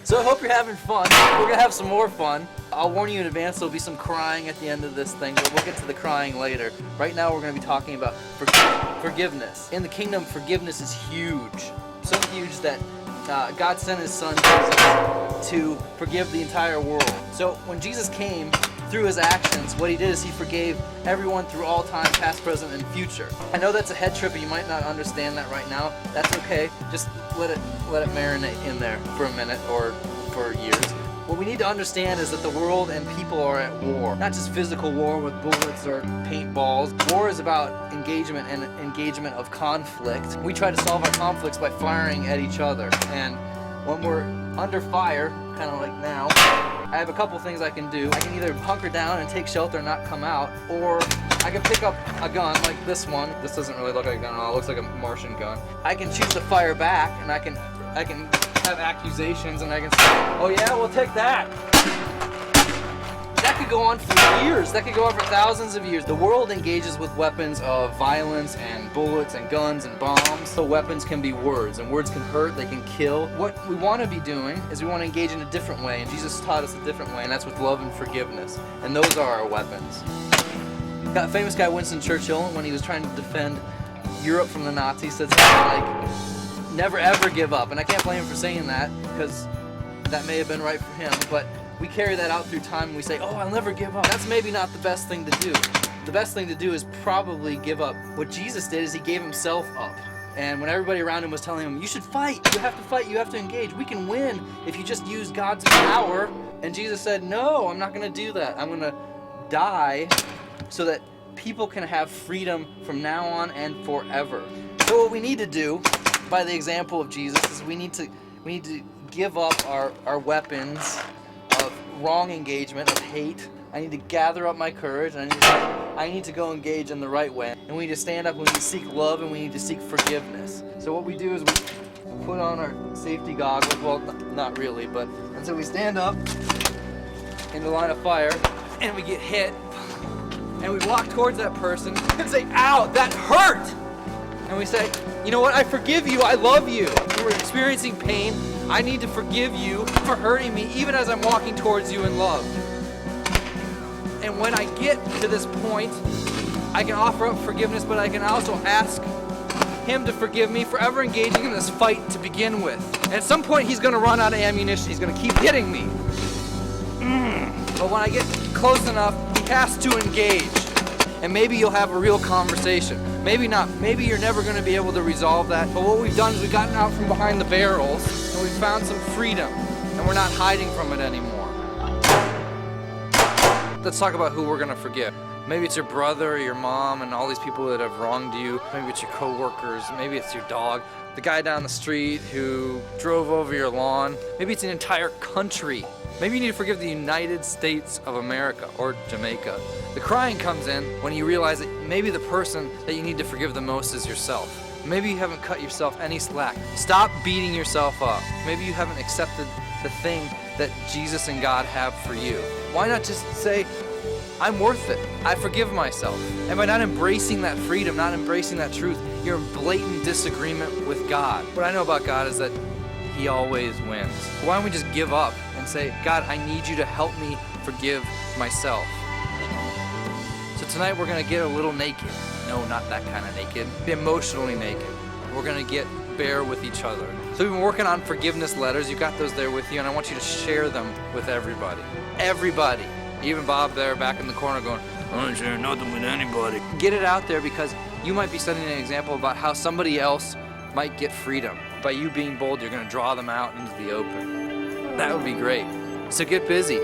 So I hope you're having fun. We're going to have some more fun. I'll warn you in advance, there'll be some crying at the end of this thing, but we'll get to the crying later. Right now we're going to be talking about forgiveness. In the kingdom, forgiveness is huge. So huge that God sent his son Jesus to forgive the entire world. So when Jesus came, through his actions, what he did is he forgave everyone through all time, past, present, and future. I know that's a head trip and you might not understand that right now. That's okay. Just let it marinate in there for a minute or for years. What we need to understand is that the world and people are at war. Not just physical war with bullets or paintballs. War is about engagement and engagement of conflict. We try to solve our conflicts by firing at each other. And when we're under fire, kind of like now, I have a couple things I can do. I can either hunker down and take shelter and not come out, or I can pick up a gun like this one. This doesn't really look like a gun at all. It looks like a Martian gun. I can choose to fire back, and I can have accusations, and I can say, oh yeah, we'll take that. That could go on for years. That could go on for thousands of years. The world engages with weapons of violence and bullets and guns and bombs. So weapons can be words, and words can hurt, they can kill. What we want to be doing is we want to engage in a different way, and Jesus taught us a different way, and that's with love and forgiveness. And those are our weapons. Got a famous guy, Winston Churchill, when he was trying to defend Europe from the Nazis, said something like, never ever give up. And I can't blame him for saying that, because that may have been right for him, but we carry that out through time and we say, oh, I'll never give up. That's maybe not the best thing to do. The best thing to do is probably give up. What Jesus did is he gave himself up. And when everybody around him was telling him, you should fight, you have to fight, you have to engage. We can win if you just use God's power. And Jesus said, no, I'm not going to do that. I'm going to die so that people can have freedom from now on and forever. So what we need to do, by the example of Jesus, is we need to give up our weapons of wrong engagement, of hate. I need to gather up my courage, and I need to go engage in the right way. And we need to stand up and we need to seek love, and we need to seek forgiveness. So what we do is we put on our safety goggles, well, not really, but, and so we stand up in the line of fire, and we get hit, and we walk towards that person and say, ow, that hurt! And we say, you know what, I forgive you, I love you. We're experiencing pain. I need to forgive you for hurting me, even as I'm walking towards you in love. And when I get to this point, I can offer up forgiveness, but I can also ask him to forgive me for ever engaging in this fight to begin with. And at some point, he's going to run out of ammunition. He's going to keep hitting me. But when I get close enough, he has to engage. And maybe you'll have a real conversation. Maybe not. Maybe you're never going to be able to resolve that. But what we've done is we've gotten out from behind the barrels and we've found some freedom. And we're not hiding from it anymore. Let's talk about who we're going to forgive. Maybe it's your brother or your mom and all these people that have wronged you. Maybe it's your coworkers. Maybe it's your dog. The guy down the street who drove over your lawn. Maybe it's an entire country. Maybe you need to forgive the United States of America or Jamaica. The crying comes in when you realize that maybe the person that you need to forgive the most is yourself. Maybe you haven't cut yourself any slack. Stop beating yourself up. Maybe you haven't accepted the thing that Jesus and God have for you. Why not just say, I'm worth it. I forgive myself. And by not embracing that freedom, not embracing that truth, you're in blatant disagreement with God. What I know about God is that he always wins. Why don't we just give up and say, God, I need you to help me forgive myself. So tonight we're going to get a little naked. No, not that kind of naked. Be emotionally naked. We're going to get bare with each other. So we've been working on forgiveness letters. You got those there with you, and I want you to share them with everybody. Everybody. Even Bob there back in the corner going, I don't share nothing with anybody. Get it out there because you might be setting an example about how somebody else might get freedom. By you being bold, you're going to draw them out into the open. That would be great. So get busy.